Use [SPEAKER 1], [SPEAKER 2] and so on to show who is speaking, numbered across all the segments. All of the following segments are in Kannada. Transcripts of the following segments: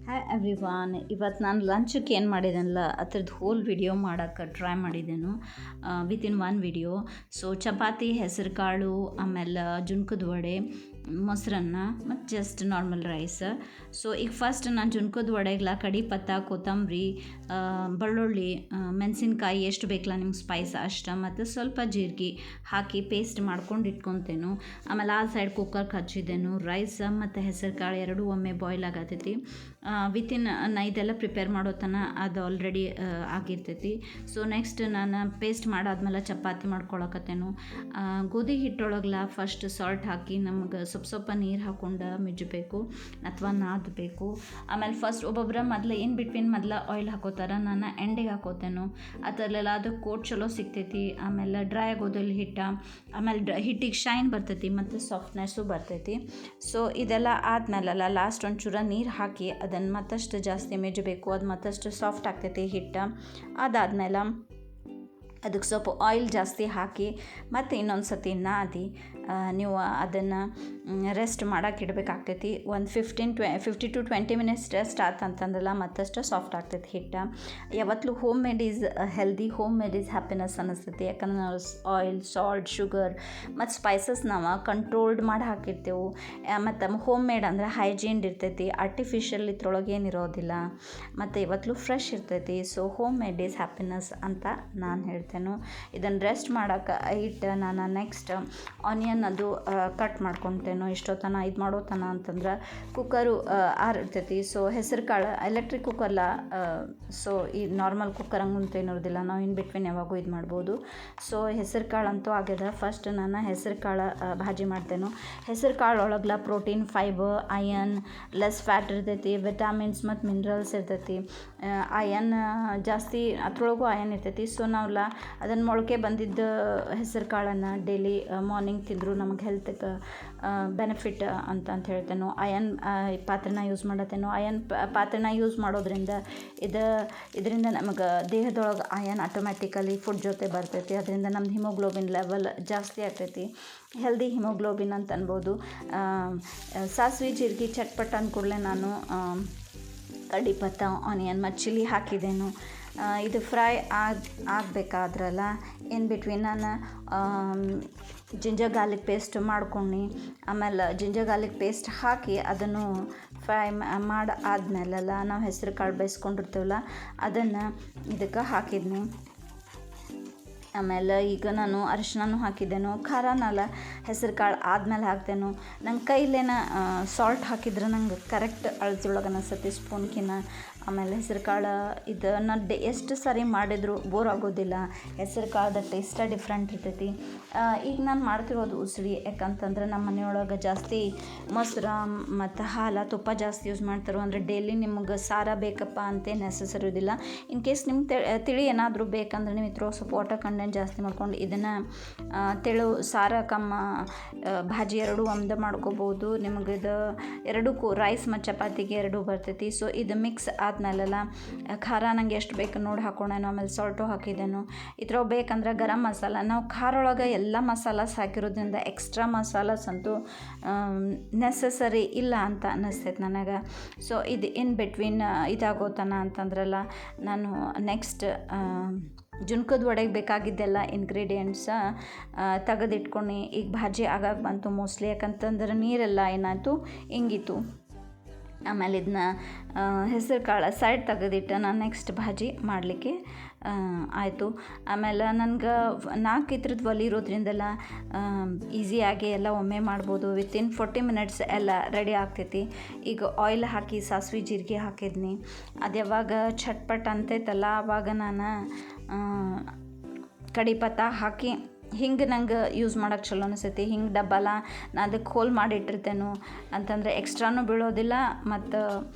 [SPEAKER 1] Hi everyone. ಇವತ್ತು ನಾನು ಲಂಚಕ್ಕೆ ಏನು ಮಾಡಿದೆನಲ್ಲ ಅದ್ರದ್ದು ಹೋಲ್ ವಿಡಿಯೋ ಮಾಡೋಕ್ಕೆ ಟ್ರೈ ಮಾಡಿದೆನು within one video. So chapati, ಹೆಸರು ಕಾಳು, ಆಮೇಲೆ ಜುನ್ಕದ ವಡೆ, ಮೊಸರನ್ನ ಮತ್ತು ಜಸ್ಟ್ ನಾರ್ಮಲ್ ರೈಸ್. ಸೊ ಈಗ ಫಸ್ಟ್ ನಾನು ಜುನ್ಕದ ವಡೆಗೆಲ್ಲ ಕಡಿ ಪತ್ತ, ಕೊತ್ತಂಬರಿ, ಬೆಳ್ಳುಳ್ಳಿ, ಮೆಣಸಿನ್ಕಾಯಿ ಎಷ್ಟು ಬೇಕಲ್ಲ ನಿಮ್ಗೆ ಸ್ಪೈಸ್ ಅಷ್ಟು, ಮತ್ತು ಸ್ವಲ್ಪ ಜೀರಿಗೆ ಹಾಕಿ ಪೇಸ್ಟ್ ಮಾಡ್ಕೊಂಡು ಇಟ್ಕೊತೇನು. ಆಮೇಲೆ ಆ ಸೈಡ್ ಕುಕ್ಕರ್ಗೆ ಹಚ್ಚಿದ್ದೇನು. ರೈಸ್ ಮತ್ತು ಹೆಸರು ಕಾಳು ಎರಡೂ ಒಮ್ಮೆ ಬಾಯ್ಲ್ ಆಗತೈತಿ. ವಿತಿನ್ ನಾ ಇದೆಲ್ಲ ಪ್ರಿಪೇರ್ ಮಾಡೋ ತನಕ ಅದು ಆಲ್ರೆಡಿ ಆಗಿರ್ತೈತಿ. ಸೊ ನೆಕ್ಸ್ಟ್ ನಾನು ಪೇಸ್ಟ್ ಮಾಡಾದ್ಮೇಲೆ ಚಪಾತಿ ಮಾಡ್ಕೊಳಕತ್ತೇನು. ಗೋಧಿ ಹಿಟ್ಟೊಳಗೆಲ್ಲ ಫಸ್ಟ್ ಸಾಲ್ಟ್ ಹಾಕಿ ನಮ್ಗೆ ಸ್ವಲ್ಪ ನೀರು ಹಾಕ್ಕೊಂಡು ಮಿಜ್ಜಬೇಕು ಅಥವಾ ನಾದಬೇಕು. ಆಮೇಲೆ ಫಸ್ಟ್ ಒಬ್ಬೊಬ್ಬರ ಮೊದಲು ಏನು ಬಿಟ್ವೀನ್ ಮೊದಲು ಆಯಿಲ್ ಹಾಕೋತಾರೆ, ನಾನು ಎಂಡಿಗೆ ಹಾಕೋತೇನು. ಅದರಲ್ಲೆಲ್ಲ ಅದು ಕೋಟ್ ಚಲೋ ಸಿಗ್ತೈತಿ. ಆಮೇಲೆ ಡ್ರೈ ಆಗೋದಿಲ್ಲ ಹಿಟ್ಟು. ಆಮೇಲೆ ಹಿಟ್ಟಿಗೆ ಶೈನ್ ಬರ್ತೈತಿ ಮತ್ತು ಸಾಫ್ಟ್ನೆಸ್ಸು ಬರ್ತೈತಿ. ಸೊ ಇದೆಲ್ಲ ಆದಮೇಲೆಲ್ಲ ಲಾಸ್ಟ್ ಒಂಚೂರು ನೀರು ಹಾಕಿ ಅದನ್ನು ಮತ್ತಷ್ಟು ಜಾಸ್ತಿ ಮೆಜ್ಜಬೇಕು. ಅದು ಮತ್ತಷ್ಟು ಸಾಫ್ಟ್ ಆಗ್ತೈತಿ ಹಿಟ್ಟು. ಅದಾದಮೇಲೆ ಅದಕ್ಕೆ ಸ್ವಲ್ಪ ಆಯಿಲ್ ಜಾಸ್ತಿ ಹಾಕಿ ಮತ್ತು ಇನ್ನೊಂದು ಸತಿ ನಾದಿ ನೀವು ಅದನ್ನು ರೆಸ್ಟ್ ಮಾಡೋಕೆ ಇಡಬೇಕಾಗ್ತೈತಿ. ಒಂದು 50 to 20 ಮಿನಿಟ್ಸ್ ರೆಸ್ಟ್ ಆತಂತಂದ್ರಲ್ಲ ಮತ್ತಷ್ಟು ಸಾಫ್ಟ್ ಆಗ್ತೈತಿ ಹಿಟ್ಟು. ಯಾವತ್ತೂ home made is healthy, home made is happiness ಅನ್ನಿಸ್ತೈತಿ. ಯಾಕಂದ್ರೆ ನಾವು ಆಯಿಲ್, ಸಾಲ್ಟ್, ಶುಗರ್ ಮತ್ತು ಸ್ಪೈಸಸ್ ನಾವು ಕಂಟ್ರೋಲ್ಡ್ ಮಾಡಿ ಹಾಕಿರ್ತೇವೆ. ಮತ್ತು ಹೋಮ್ ಮೇಡ್ ಅಂದರೆ ಹೈಜೀನ್ಡ್ ಇರ್ತೈತಿ. ಆರ್ಟಿಫಿಷಿಯಲ್ ಇದ್ರೊಳಗೆ ಏನಿರೋದಿಲ್ಲ ಮತ್ತು ಯಾವತ್ತೂ ಫ್ರೆಶ್ ಇರ್ತೈತಿ. So home made is happiness ಅಂತ ನಾನು ಹೇಳ್ತೇನೆ. ಇದನ್ನು ರೆಸ್ಟ್ ಮಾಡೋಕೆ ಇಟ್ಟು ನಾನು ನೆಕ್ಸ್ಟ್ ಆನಿಯನ್ ಅದು ಕಟ್ ಮಾಡ್ಕೊತೇನೋ. ಇಷ್ಟೊತ್ತನ ಇದು ಮಾಡೋತನ ಅಂತಂದ್ರೆ ಕುಕ್ಕರು ಆರಿರ್ತೈತಿ. ಸೊ ಹೆಸರು ಕಾಳು ಎಲೆಕ್ಟ್ರಿಕ್ ಕುಕ್ಕರ್ಲ, ಸೊ ಈ ನಾರ್ಮಲ್ ಕುಕ್ಕರ್ ಹಂಗಂತೂ ಏನಿರೋದಿಲ್ಲ, ನಾವು ಇನ್ ಬಿಟ್ವೀನ್ ಯಾವಾಗೂ ಇದು ಮಾಡ್ಬೋದು. ಸೊ ಹೆಸರು ಕಾಳು ಅಂತೂ ಆಗ್ಯದ. ಫಸ್ಟ್ ನಾನು ಹೆಸರು ಕಾಳು ಭಾಜಿ ಮಾಡ್ತೇನೆ. ಹೆಸರು ಕಾಳು ಒಳಗೆಲ್ಲ protein, fibre, iron, less fat ಇರ್ತೈತಿ, ವಿಟಾಮಿನ್ಸ್ ಮತ್ತು ಮಿನರಲ್ಸ್ ಇರ್ತೈತಿ. ಅಯನ್ ಜಾಸ್ತಿ ಅದ್ರೊಳಗೂ ಅಯನ್ ಇರ್ತೈತಿ. ಸೊ ನಾವೆಲ್ಲ ಅದನ್ನು ಮೊಳಕೆ ಬಂದಿದ್ದ ಹೆಸರು ಕಾಳನ್ನು ಡೈಲಿ ಮಾರ್ನಿಂಗ್ ತಿಂದರೂ ನಮಗೆ ಹೆಲ್ತ್ಗೆ ಬೆನಿಫಿಟ್ ಅಂತ ಹೇಳ್ತೇನೆ. ಅಯನ್ ಪಾತ್ರೆನ ಯೂಸ್ ಮಾಡತ್ತೇನೋ. ಅಯನ್ ಪಾತ್ರೆನ ಯೂಸ್ ಮಾಡೋದ್ರಿಂದ ಇದರಿಂದ ನಮಗೆ ದೇಹದೊಳಗೆ ಅಯನ್ ಆಟೋಮ್ಯಾಟಿಕಲಿ ಫುಡ್ ಜೊತೆ ಬರ್ತೈತಿ. ಅದರಿಂದ ನಮ್ದು ಹಿಮೋಗ್ಲೋಬಿನ್ ಲೆವೆಲ್ ಜಾಸ್ತಿ ಆಗ್ತೈತಿ. ಹೆಲ್ದಿ ಹಿಮೋಗ್ಲೋಬಿನ್ ಅಂತ ಅನ್ಬೋದು. ಸಾಸಿವೆ, ಜೀರಿಗೆ ಚಟ್ಪಟ್ ಅಂದ ಕೂಡಲೇ ನಾನು ಕಡಿ ಪತ್ತ, ಆನಿಯನ್ ಮತ್ತು ಚಿಲ್ಲಿ ಹಾಕಿದ್ದೇನು. ಇದು ಫ್ರೈ ಆಗಬೇಕಾದ್ರಲ್ಲ ಇನ್ ಬಿಟ್ವೀನ್ ನಾನು ಜಿಂಜರ್ ಗಾರ್ಲಿಕ್ ಪೇಸ್ಟ್ ಮಾಡ್ಕೊಂಡು ಆಮೇಲೆ ಜಿಂಜರ್ ಗಾರ್ಲಿಕ್ ಪೇಸ್ಟ್ ಹಾಕಿ ಅದನ್ನು ಫ್ರೈ ಮಾಡಿ ಆದಮೇಲೆಲ್ಲ ನಾವು ಹೆಸರು ಕಾಳು ಬೇಯಿಸ್ಕೊಂಡಿರ್ತೀವಲ್ಲ ಅದನ್ನು ಇದಕ್ಕೆ ಹಾಕಿದ್ನಿ. ಆಮೇಲೆ ಈಗ ನಾನು ಅರಿಶಿನೂ ಹಾಕಿದ್ದೇನು. ಖಾರನಲ್ಲ ಹೆಸರು ಕಾಳು ಆದಮೇಲೆ ಹಾಕ್ತೇನು. ನಂಗೆ ಕೈಲೇನ ಸಾಲ್ಟ್ ಹಾಕಿದ್ರೆ ನಂಗೆ ಕರೆಕ್ಟ್ ಅಳತೆಯೊಳಗೆ ಅನಿಸ್ತೈತಿ ಸ್ಪೂನ್ಕಿನ್ನ. ಆಮೇಲೆ ಹೆಸರು ಕಾಳು ಇದನ್ನು ಎಷ್ಟು ಸರಿ ಮಾಡಿದರೂ ಬೋರ್ ಆಗೋದಿಲ್ಲ. ಹೆಸರು ಕಾಳ್ದ ಟೇಸ್ಟೇ ಡಿಫ್ರೆಂಟ್ ಇರ್ತೈತಿ. ಈಗ ನಾನು ಮಾಡ್ತಿರೋದು ಉಸ್ಳಿ. ಯಾಕಂತಂದ್ರೆ ನಮ್ಮ ಮನೆಯೊಳಗೆ ಜಾಸ್ತಿ ಮೊಸರು ಮತ್ತು ಹಾಲು, ತುಪ್ಪ ಜಾಸ್ತಿ ಯೂಸ್ ಮಾಡ್ತಾರೆ. ಅಂದರೆ ಡೈಲಿ ನಿಮ್ಗೆ ಸಾರ ಬೇಕಪ್ಪ ಅಂತ ನೆಸಸರಿ ಇರೋದಿಲ್ಲ. ಇನ್ ಕೇಸ್ ನಿಮ್ಗೆ ತಿಳಿ ಏನಾದರೂ ಬೇಕಂದ್ರೆ ನೀವು ಇದ್ರ ಸ್ವಲ್ಪ ವಾಟರ್ ಕಂಟೆಂಟ್ ಜಾಸ್ತಿ ಮಾಡ್ಕೊಂಡು ಇದನ್ನು ತೆಳು ಸಾರ ಕಮ್ಮ ಭಾಜಿ ಎರಡೂ ಒಂದೇ ಮಾಡ್ಕೋಬೋದು. ನಿಮಗೆ ಇದು ಎರಡಕ್ಕೂ ರೈಸ್ ಮತ್ತು ಚಪಾತಿಗೆ ಎರಡೂ ಬರ್ತೈತಿ. ಸೊ ಇದು ಮಿಕ್ಸ್ ಆದಮೇಲೆಲ್ಲ ಖಾರ ನಂಗೆ ಎಷ್ಟು ಬೇಕು ನೋಡಿ ಹಾಕೊಂಡೇನು. ಆಮೇಲೆ ಸಾಲ್ಟು ಹಾಕಿದ್ದೇನು. ಇದ್ರ ಬೇಕಂದ್ರೆ ಗರಂ ಮಸಾಲ, ನಾವು ಖಾರ ಒಳಗೆ ಎಲ್ಲ ಮಸಾಲಾಸ್ ಹಾಕಿರೋದ್ರಿಂದ ಎಕ್ಸ್ಟ್ರಾ ಮಸಾಲಾಸ್ ಅಂತೂ ನೆಸಸರಿ ಇಲ್ಲ ಅಂತ ಅನ್ನಿಸ್ತೈತೆ ನನಗೆ. ಸೊ ಇದು ಇನ್ ಬಿಟ್ವೀನ್ ಇದಾಗೋತನ ಅಂತಂದ್ರಲ್ಲ ನಾನು ನೆಕ್ಸ್ಟ್ ಜುನ್ಕದ ವಡೆಗೆ ಬೇಕಾಗಿದ್ದೆಲ್ಲ ಇಂಗ್ರೀಡಿಯೆಂಟ್ಸ ತೆಗೆದಿಟ್ಕೊಂಡು ಈಗ ಭಾಜಿ ಆಗಾಗ ಬಂತು ಮೋಸ್ಟ್ಲಿ. ಯಾಕಂತಂದ್ರೆ ನೀರೆಲ್ಲ ಏನಾಯಿತು ಹಿಂಗಿತ್ತು. ಆಮೇಲೆ ಇದನ್ನ ಹೆಸರು ಕಾಳು ಸೈಡ್ ತೆಗೆದಿಟ್ಟು ನಾನು ನೆಕ್ಸ್ಟ್ ಭಾಜಿ ಮಾಡಲಿಕ್ಕೆ ಆಯಿತು. ಆಮೇಲೆ ನನಗೆ 4 ಇದ್ರದ್ದು ಒಲೆ ಇರೋದ್ರಿಂದೆಲ್ಲ ಈಸಿಯಾಗಿ ಎಲ್ಲ ಒಮ್ಮೆ ಮಾಡ್ಬೋದು. ವಿತಿನ್ 40 ಮಿನಿಟ್ಸ್ ಎಲ್ಲ ರೆಡಿ ಆಗ್ತೈತಿ. ಈಗ ಆಯಿಲ್ ಹಾಕಿ ಸಾಸಿವೆ ಜೀರಿಗೆ ಹಾಕಿದ್ನಿ. ಅದು ಯಾವಾಗ ಚಟ್ಪಟ್ ಅಂತೈತಲ್ಲ ಆವಾಗ ನಾನು ಕಡಿ ಪತ್ತ ಹಾಕಿ ಹಿಂಗೆ ನಂಗೆ ಯೂಸ್ ಮಾಡೋಕ್ಕೆ ಚಲೋ ಅನಿಸ್ತೈತಿ. ಹಿಂಗೆ ಡಬ್ಬಲ ನಾನು ಅದಕ್ಕೆ ಹೋಲ್ ಮಾಡಿಟ್ಟಿರ್ತೇನೆ ಅಂತಂದರೆ ಎಕ್ಸ್ಟ್ರಾನೂ ಬೀಳೋದಿಲ್ಲ ಮತ್ತು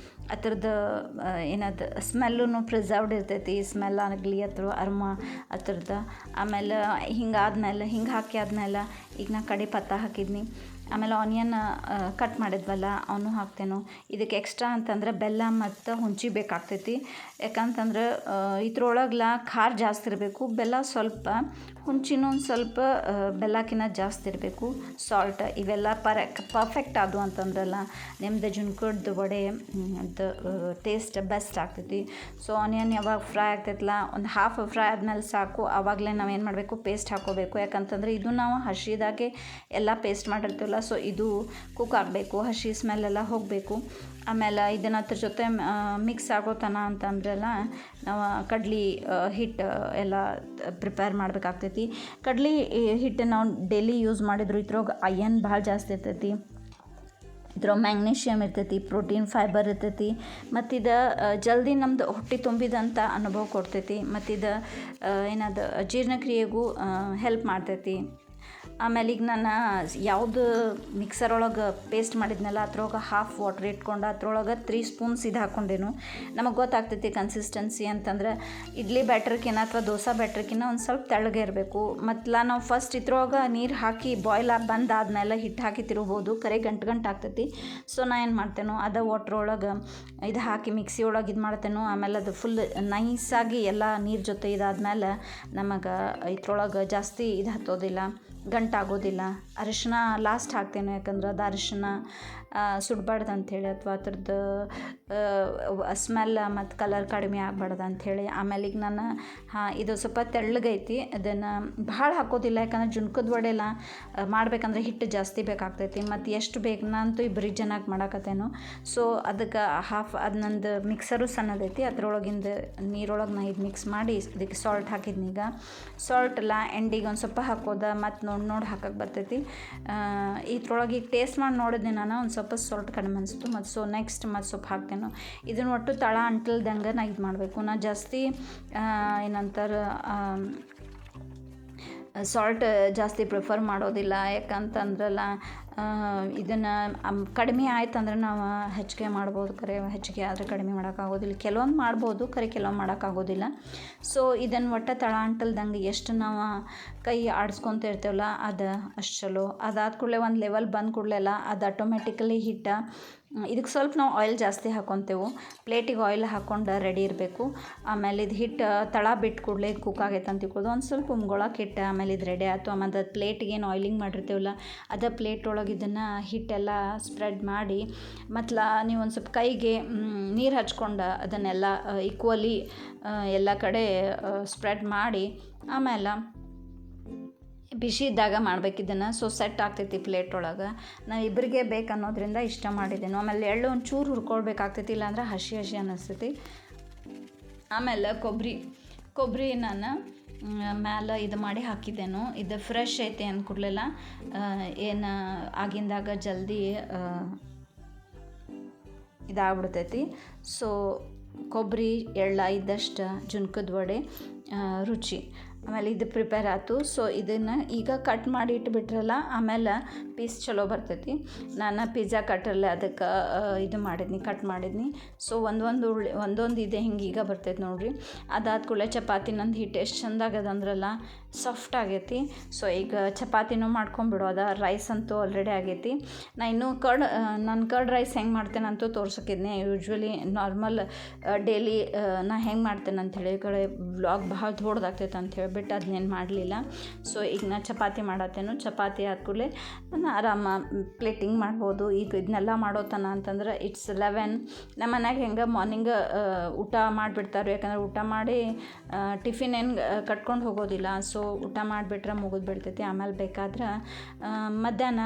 [SPEAKER 1] ಅದ್ರದ್ದು ಏನದು ಸ್ಮೆಲ್ಲೂ ಪ್ರಿಸರ್ವ್ಡ್ ಇರ್ತೈತಿ. ಸ್ಮೆಲ್ ಆಗಲಿ ಅಥವಾ ಅರ್ಮ ಅದ್ರದ್ದು. ಆಮೇಲೆ ಹಿಂಗೆ ಹಾಕಿ ಆದಮೇಲೆ ಈಗ ನಾ ಕಡಿ ಪತ್ತ ಹಾಕಿದ್ನಿ. ಆಮೇಲೆ ಆನಿಯನ್ ಕಟ್ ಮಾಡಿದ್ವಲ್ಲ ಅವನು ಹಾಕ್ತೇನೆ. ಇದಕ್ಕೆ ಎಕ್ಸ್ಟ್ರಾ ಅಂತಂದ್ರೆ ಬೆಲ್ಲ ಮತ್ತು ಹುಂಚಿ ಬೇಕಾಗ್ತೈತಿ. ಯಾಕಂತಂದ್ರೆ ಇದ್ರೊಳಗೆ ಖಾರ ಜಾಸ್ತಿ ಇರಬೇಕು, ಬೆಲ್ಲ ಸ್ವಲ್ಪ, ಹುಂಚಿನೂ ಒಂದು ಸ್ವಲ್ಪ ಬೆಲ್ಲಕ್ಕಿಂತ ಜಾಸ್ತಿ ಇರಬೇಕು, ಸಾಲ್ಟ್ ಇವೆಲ್ಲ ಪರ್ಫೆಕ್ಟ್ ಆದವು ಅಂತಂದ್ರಲ್ಲ ನಿಮ್ದು ಜುನ್ಕಡ್ದು ವಡೆ ಅದು ಟೇಸ್ಟ್ ಬೆಸ್ಟ್ ಆಗ್ತೈತಿ. ಸೊ ಆನಿಯನ್ ಯಾವಾಗ ಫ್ರೈ ಆಗ್ತೈತಲ್ಲ ಒಂದು ಹಾಫ್ ಫ್ರೈ ಆದಮೇಲೆ ಸಾಕು, ಆವಾಗಲೇ ನಾವು ಏನು ಮಾಡಬೇಕು, ಪೇಸ್ಟ್ ಹಾಕ್ಕೋಬೇಕು. ಯಾಕಂತಂದ್ರೆ ಇದು ನಾವು ಹಸಿದಾಗೆ ಎಲ್ಲ ಪೇಸ್ಟ್ ಮಾಡಿರ್ತೀವಲ್ಲ, ಸೊ ಇದು ಕುಕ್ ಆಗಬೇಕು, ಹಸಿ ಸ್ಮೆಲ್ಲೆಲ್ಲ ಹೋಗಬೇಕು. ಆಮೇಲೆ ಇದನ್ನು ಅದ್ರ ಜೊತೆ ಮಿಕ್ಸ್ ಆಗೋತನ ಅಂತಂದ್ರಲ್ಲ ನಾವು ಕಡ್ಲಿ ಹಿಟ್ಟು ಎಲ್ಲ ಪ್ರಿಪೇರ್ ಮಾಡಬೇಕಾಗ್ತೈತಿ. ಕಡ್ಲಿ ಹಿಟ್ಟು ನಾವು ಡೈಲಿ ಯೂಸ್ ಮಾಡಿದ್ರು ಇದ್ರೊಳಗೆ ಅಯನ್ ಭಾಳ ಜಾಸ್ತಿ ಇರ್ತೈತಿ, ಇದ್ರೊಳಗೆ ಮ್ಯಾಗ್ನೀಷಿಯಮ್ ಇರ್ತೈತಿ, ಪ್ರೋಟೀನ್ ಫೈಬರ್ ಇರ್ತೈತಿ, ಮತ್ತು ಇದು ಜಲ್ದಿ ನಮ್ದು ಹೊಟ್ಟೆ ತುಂಬಿದಂಥ ಅನುಭವ ಕೊಡ್ತೈತಿ, ಮತ್ತು ಇದು ಏನದು ಜೀರ್ಣಕ್ರಿಯೆಗೂ ಹೆಲ್ಪ್ ಮಾಡ್ತೈತಿ. ಆಮೇಲೆ ಈಗ ನಾನು ಯಾವುದು ಮಿಕ್ಸರ್ ಒಳಗೆ ಪೇಸ್ಟ್ ಮಾಡಿದ್ನಲ್ಲ ಅದ್ರೊಳಗೆ ಹಾಫ್ ವಾಟ್ರ್ ಇಟ್ಕೊಂಡು ಅದ್ರೊಳಗೆ 3 ಸ್ಪೂನ್ಸ್ ಇದು ಹಾಕ್ಕೊಂಡೇನು. ನಮಗೆ ಗೊತ್ತಾಗ್ತೈತಿ ಕನ್ಸಿಸ್ಟೆನ್ಸಿ ಅಂತಂದ್ರೆ ಇಡ್ಲಿ ಬ್ಯಾಟ್ರಕ್ಕಿಂತ ಅಥವಾ ದೋಸೆ ಬ್ಯಾಟ್ರಕ್ಕಿಂತ ಒಂದು ಸ್ವಲ್ಪ ತೆಳ್ಳಗೆ ಇರಬೇಕು. ಮತ್ತು ನಾವು ಫಸ್ಟ್ ಇದ್ರೊಳಗೆ ನೀರು ಹಾಕಿ ಬಾಯ್ಲ್ ಬಂದಾದ್ಮೇಲೆ ಹಿಟ್ಟು ಹಾಕಿ ತಿರುಗ್ಬೋದು, ಕರೆ ಗಂಟು ಆಗ್ತೈತಿ. ಸೊ ನಾ ಏನು ಮಾಡ್ತೇನೋ ಅದು ವಾಟ್ರ್ ಒಳಗೆ ಇದು ಹಾಕಿ ಮಿಕ್ಸಿ ಒಳಗೆ ಇದು ಮಾಡ್ತೇನೋ. ಆಮೇಲೆ ಅದು ಫುಲ್ ನೈಸಾಗಿ ಎಲ್ಲ ನೀರು ಜೊತೆ ಇದಾದ್ಮೇಲೆ ನಮಗೆ ಇದ್ರೊಳಗೆ ಜಾಸ್ತಿ ಇದು ಹತ್ತೋದಿಲ್ಲ, ಗಂಟಾಗೋದಿಲ್ಲ. ಅರಿಶಿನ ಲಾಸ್ಟ್ ಹಾಕ್ತೇನೆ, ಯಾಕಂದ್ರೆ ಅದು ಅರಿಶಿನ ಸುಡಬಾರ್ದು ಅಂಥೇಳಿ, ಅಥವಾ ಅದ್ರದ್ದು ಸ್ಮೆಲ್ ಮತ್ತು ಕಲರ್ ಕಡಿಮೆ ಆಗ್ಬಾರ್ದು ಅಂಥೇಳಿ. ಆಮೇಲೆ ಈಗ ನಾನು ಇದು ಸ್ವಲ್ಪ ತೆಳ್ಳಗೈತಿ, ಅದನ್ನು ಭಾಳ ಹಾಕೋದಿಲ್ಲ, ಯಾಕಂದ್ರೆ ಜುನ್ಕದ ವಡೆ ಎಲ್ಲ ಮಾಡ್ಬೇಕಂದ್ರೆ ಹಿಟ್ಟು ಜಾಸ್ತಿ ಬೇಕಾಗ್ತೈತಿ, ಮತ್ತು ಎಷ್ಟು ಬೇಕು ನಾನಂತೂ ಇಬ್ಬರಿಗೆ ಜನಕ್ಕೆ ಮಾಡಾಕತ್ತೇನು. ಸೊ ಅದಕ್ಕೆ ಹಾಫ್ ಅದು ನಂದು ಮಿಕ್ಸರು ಸಣ್ಣದೈತಿ, ಅದ್ರೊಳಗಿಂದ ನೀರೊಳಗೆ ನಾ ಇದು ಮಿಕ್ಸ್ ಮಾಡಿ ಇದಕ್ಕೆ ಸಾಲ್ಟ್ ಹಾಕಿದ್ನೀಗ. ಸಾಲ್ಟ್ ಎಲ್ಲ ಎಂಡಿಗೆ ಒಂದು ಸ್ವಲ್ಪ ಹಾಕೋದ, ಮತ್ತು ನೋಡಿ ಹಾಕಕ್ಕೆ ಬರ್ತೈತಿ. ಇದ್ರೊಳಗೆ ಈಗ ಟೇಸ್ಟ್ ಮಾಡಿ ನೋಡಿದ್ನಿ ನಾನು, ಒಂದು ಸ್ವಲ್ಪ ಸಾಲ್ಟ್ ಕಡಿಮೆ ಅನಿಸ್ತು, ಮತ್ತು ಸೊ ನೆಕ್ಸ್ಟ್ ಮತ್ತು ಸ್ವಲ್ಪ ಹಾಕ್ತೇನೆ. ಇದನ್ನು ಒಟ್ಟು ತಳ ಅಂಟಲ್ದಂಗೆ ನಾ ಇದು ಮಾಡಬೇಕು. ನಾ ಜಾಸ್ತಿ ಏನಂತಾರೆ ಸಾಲ್ಟ್ ಜಾಸ್ತಿ ಪ್ರಿಫರ್ ಮಾಡೋದಿಲ್ಲ, ಯಾಕಂತಂದ್ರಲ್ಲ ಇದನ್ನು ಕಡಿಮೆ ಆಯ್ತು ಅಂದ್ರೆ ನಾವು ಹೆಚ್ಚಿಗೆ ಮಾಡ್ಬೋದು, ಕರೆ ಹೆಚ್ಚಿಗೆ ಆದರೆ ಕಡಿಮೆ ಮಾಡೋಕ್ಕಾಗೋದಿಲ್ಲ. ಕೆಲವೊಂದು ಮಾಡ್ಬೋದು, ಕರೆ ಕೆಲವೊಂದು ಮಾಡೋಕ್ಕಾಗೋದಿಲ್ಲ. ಸೊ ಇದನ್ನು ಒಟ್ಟು ತಳ ಅಂಟಲ್ದಂಗೆ ಎಷ್ಟು ನಾವು ಕೈ ಆಡಿಸ್ಕೊತ ಇರ್ತೇವಲ್ಲ ಅದು ಅಷ್ಟು ಚಲೋ. ಅದಾದ ಕೂಡಲೇ ಒಂದು ಲೆವೆಲ್ ಬಂದ ಕೂಡಲೆಲ್ಲ ಅದು ಆಟೋಮೆಟಿಕಲಿ ಹಿಟ್ಟು ಇದಕ್ಕೆ ಸ್ವಲ್ಪ ನಾವು ಆಯಿಲ್ ಜಾಸ್ತಿ ಹಾಕ್ಕೊತೇವೆ, ಪ್ಲೇಟಿಗೆ ಆಯಿಲ್ ಹಾಕ್ಕೊಂಡು ರೆಡಿ ಇರಬೇಕು. ಆಮೇಲೆ ಇದು ಹಿಟ್ಟು ತಳ ಬಿಟ್ಟು ಕೂಡಲೇ ಕುಕ್ ಆಗೈತೆ ಅಂತ ತಿಳ್ಕೊಳ್ಳೋದು, ಒಂದು ಸ್ವಲ್ಪ ಉಮ್ಗೊಳಕ್ಕೆ ಹಿಟ್ಟು, ಆಮೇಲೆ ಇದು ರೆಡಿ ಆಯಿತು. ಆಮೇಲೆ ಅದು ಪ್ಲೇಟಿಗೆ ಏನು ಆಯಿಲಿಂಗ್ ಮಾಡಿರ್ತೀವಲ್ಲ ಅದೇ ಪ್ಲೇಟ್ ಒಳಗೆ ಇದನ್ನು ಹಿಟ್ಟೆಲ್ಲ ಸ್ಪ್ರೆಡ್ ಮಾಡಿ, ಮತ್ತು ನೀವು ಒಂದು ಸ್ವಲ್ಪ ಕೈಗೆ ನೀರು ಹಚ್ಕೊಂಡು ಅದನ್ನೆಲ್ಲ ಈಕ್ವಲಿ ಎಲ್ಲ ಕಡೆ ಸ್ಪ್ರೆಡ್ ಮಾಡಿ ಆಮೇಲೆ ಬಿಸಿ ಇದ್ದಾಗ ಮಾಡ್ಬೇಕಿದ್ದನ್ನು. ಸೊ ಸೆಟ್ ಆಗ್ತೈತಿ ಪ್ಲೇಟ್ ಒಳಗೆ. ನಾವು ಇಬ್ಬರಿಗೆ ಬೇಕು ಅನ್ನೋದ್ರಿಂದ ಇಷ್ಟ ಮಾಡಿದ್ದೇನೆ. ಆಮೇಲೆ ಎಳ್ಳು ಒಂಚೂರು ಹುರ್ಕೊಳ್ಬೇಕಾಗ್ತೈತಿ, ಇಲ್ಲಾಂದ್ರೆ ಹಸಿ ಅನ್ನಿಸ್ತೈತಿ. ಆಮೇಲೆ ಕೊಬ್ಬರಿ ನಾನು ಮ್ಯಾಲೆ ಇದು ಮಾಡಿ ಹಾಕಿದ್ದೇನು. ಇದು ಫ್ರೆಶ್ ಐತೆ ಅಂದ್ಕೊಡ್ಲಿಲ್ಲ, ಏನು ಆಗಿಂದಾಗ ಜಲ್ದಿ ಇದಾಗ್ಬಿಡ್ತೈತಿ. ಸೊ ಕೊಬ್ಬರಿ ಎಳ್ಳ ಇದ್ದಷ್ಟು ಜುನ್ಕದ ವಡೆ ರುಚಿ. ಆಮೇಲೆ ಇದು ಪ್ರಿಪೇರ್ ಆಯ್ತು. ಸೊ ಇದನ್ನು ಈಗ ಕಟ್ ಮಾಡಿ ಇಟ್ಬಿಟ್ರಲ್ಲ, ಆಮೇಲೆ ಪೀಸ್ ಚಲೋ ಬರ್ತೈತಿ. ನಾನು ಪಿಜ್ಜಾ ಕಟ್ಟರಲ್ಲೇ ಅದಕ್ಕೆ ಇದು ಮಾಡಿದ್ನಿ, ಕಟ್ ಮಾಡಿದ್ನಿ. ಸೊ ಒಂದೊಂದು ಇದೆ ಹಿಂಗೆ ಈಗ ಬರ್ತೈತೆ ನೋಡಿರಿ. ಅದಾದ ಕೂಡಲೇ ಚಪಾತಿ ನಂದು ಹಿಟ್ಟು ಎಷ್ಟು ಚೆಂದಾಗದ ಅಂದ್ರಲ್ಲ, ಸಾಫ್ಟ್ ಆಗೈತಿ. ಸೊ ಈಗ ಚಪಾತಿನೂ ಮಾಡ್ಕೊಂಬಿಡೋದ. ರೈಸ್ ಅಂತೂ ಆಲ್ರೆಡಿ ಆಗೈತಿ. ನಾ ಇನ್ನೂ ನಾನು ಕರ್ಡ್ ರೈಸ್ ಹೆಂಗೆ ಮಾಡ್ತೇನಂತೂ ತೋರ್ಸೋಕಿದ್ನಿ. ಯೂಶ್ವಲಿ ನಾರ್ಮಲ್ ಡೈಲಿ ನಾ ಹೆಂಗೆ ಮಾಡ್ತೇನೆ ಅಂಥೇಳಿ ಕಡೆ ವ್ಲಾಗ್ ಭಾಳ ದೊಡ್ಡದಾಗ್ತೈತೆ ಅಂತ ಹೇಳ್ಬಿಟ್ಟು ಅದನ್ನೇನು ಮಾಡಲಿಲ್ಲ. ಸೊ ಈಗ ನಾ ಚಪಾತಿ ಮಾಡತ್ತೇನು. ಚಪಾತಿ ಆದ ಕೂಡಲೇ ನಾನು ಆರಾಮ ಪ್ಲೇಟಿಂಗ್ ಮಾಡ್ಬೋದು. ಈಗ ಇದನ್ನೆಲ್ಲ ಮಾಡೋತನ ಅಂತಂದ್ರೆ ಇಟ್ಸ್ 11. ನಮ್ಮ ಮನ್ಯಾಗ ಹೆಂಗೆ ಮಾರ್ನಿಂಗ್ ಊಟ ಮಾಡಿಬಿಡ್ತಾರೆ, ಯಾಕಂದ್ರೆ ಊಟ ಮಾಡಿ ಟಿಫಿನ್ ಏನು ಕಟ್ಕೊಂಡು ಹೋಗೋದಿಲ್ಲ. ಸೊ ಊಟ ಮಾಡಿಬಿಟ್ರೆ ಮುಗಿದು ಬಿಡ್ತೈತಿ. ಆಮೇಲೆ ಬೇಕಾದ್ರೆ ಮಧ್ಯಾಹ್ನ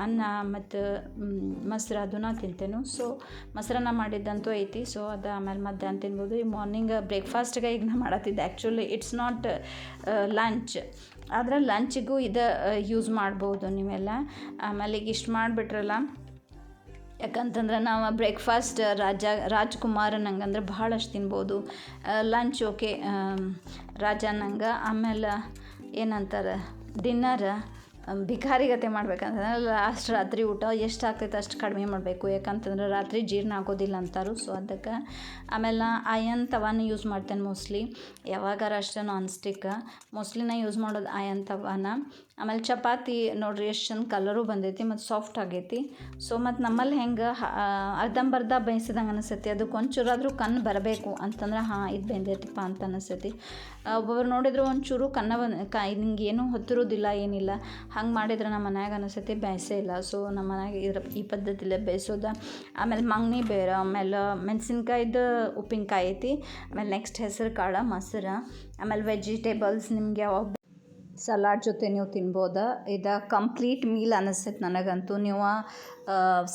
[SPEAKER 1] ಅನ್ನ ಮತ್ತು ಮೊಸರು ಅದನ್ನ ತಿಂತೇನೆ. ಸೊ ಮೊಸರನ್ನ ಮಾಡಿದ್ದಂತೂ ಐತಿ. ಸೊ ಅದು ಆಮೇಲೆ ಮಧ್ಯಾಹ್ನ ತಿನ್ಬೋದು. ಈ ಮಾರ್ನಿಂಗ್ ಬ್ರೇಕ್ಫಾಸ್ಟ್ಗೆ ಈಗ ನಾ ಮಾಡತ್ತಿದ್ದೆ. ಆ್ಯಕ್ಚುಲಿ ಇಟ್ಸ್ ನಾಟ್ ಲಂಚ್, ಆದರೆ ಲಂಚಿಗೂ ಇದು ಯೂಸ್ ಮಾಡ್ಬೋದು ನೀವೆಲ್ಲ. ಆಮೇಲೆ ಈಗ ಇಷ್ಟು ಮಾಡಿಬಿಟ್ರಲ್ಲ, ಯಾಕಂತಂದ್ರೆ ನಾವು ಬ್ರೇಕ್ಫಾಸ್ಟ್ ರಾಜ್ಕುಮಾರ್ ನಂಗಂದ್ರೆ ಭಾಳಷ್ಟು ತಿನ್ಬೋದು. ಲಂಚ್ ಓಕೆ ರಾಜ ನಂಗೆ. ಆಮೇಲೆ ಏನಂತಾರೆ ಡಿನ್ನರ್ ಭಿಕಾರಿಗತೆ ಮಾಡ್ಬೇಕಂತಂದ್ರೆ ಲಾಸ್ಟ್ ರಾತ್ರಿ ಊಟ ಎಷ್ಟು ಆಗ್ತೈತೆ ಅಷ್ಟು ಕಡಿಮೆ ಮಾಡಬೇಕು, ಯಾಕಂತಂದ್ರೆ ರಾತ್ರಿ ಜೀರ್ಣ ಆಗೋದಿಲ್ಲ ಅಂತಾರು. ಸೊ ಅದಕ್ಕೆ ಆಮೇಲೆ ನಾ ಅಯನ್ ತವಾನ ಯೂಸ್ ಮಾಡ್ತೇನೆ ಮೋಸ್ಟ್ಲಿ, ಯಾವಾಗಾರ ಅಷ್ಟೇ. ನಾನ್ ಸ್ಟಿಕ್ ಮೋಸ್ಟ್ಲಿ ನಾ ಯೂಸ್ ಮಾಡೋದು ಅಯನ್ ತವಾನ. ಆಮೇಲೆ ಚಪಾತಿ ನೋಡಿರಿ ಎಷ್ಟು ಚಂದ ಕಲರು ಬಂದೈತಿ ಮತ್ತು ಸಾಫ್ಟ್ ಆಗೈತಿ. ಸೊ ಮತ್ತು ನಮ್ಮಲ್ಲಿ ಹೆಂಗೆ ಅರ್ಧಂಬರ್ಧ ಬೇಯಿಸಿದಂಗೆ ಅನಿಸ್ತೈತಿ, ಅದಕ್ಕೆ ಒಂಚೂರಾದರೂ ಕಣ್ಣು ಬರಬೇಕು ಅಂತಂದ್ರೆ ಹಾಂ ಇದು ಬೆಂದೈತಿಪ್ಪ ಅಂತ ಅನಿಸ್ತೈತಿ. ಒಬ್ಬೊಬ್ರು ನೋಡಿದ್ರು ಒಂಚೂರು ನಿಂಗೆ ಏನೂ ಹೊತ್ತಿರೋದಿಲ್ಲ ಏನಿಲ್ಲ, ಹಂಗೆ ಮಾಡಿದ್ರೆ ನಮ್ಮ ಮನ್ಯಾಗ ಅನಿಸ್ತೈತಿ ಬೇಯಿಸೇ ಇಲ್ಲ. ಸೊ ನಮ್ಮ ಮನ್ಯಾಗ ಈ ಪದ್ಧತಿಲೇ ಬೇಯಿಸೋದು. ಆಮೇಲೆ ಮಂಗ್ನಿ ಬೇರೆ, ಆಮೇಲೆ ಮೆಣಸಿನ್ಕಾಯ್ದು ಉಪ್ಪಿನಕಾಯಿ ಐತಿ, ಆಮೇಲೆ ನೆಕ್ಸ್ಟ್ ಹೆಸರು ಕಾಳು, ಮೊಸರು, ಆಮೇಲೆ ವೆಜಿಟೇಬಲ್ಸ್ ನಿಮ್ಗೆ ಯಾವಾಗ ಸಲಾಡ್ ಜೊತೆ ನೀವು ತಿನ್ಬೋದು. ಇದು ಕಂಪ್ಲೀಟ್ ಮೀಲ್ ಅನ್ನಿಸ್ತೈತೆ ನನಗಂತೂ. ನೀವು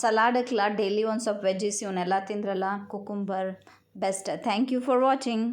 [SPEAKER 1] ಸಲಾಡಕ್ಕೆಲ್ಲ ಡೈಲಿ ಒಂದು ಸ್ವಲ್ಪ ವೆಜ್ಜೀಸ್ ಇವನ್ನೆಲ್ಲ ತಿಂದ್ರಲ್ಲ, cucumber best. Thank you for watching.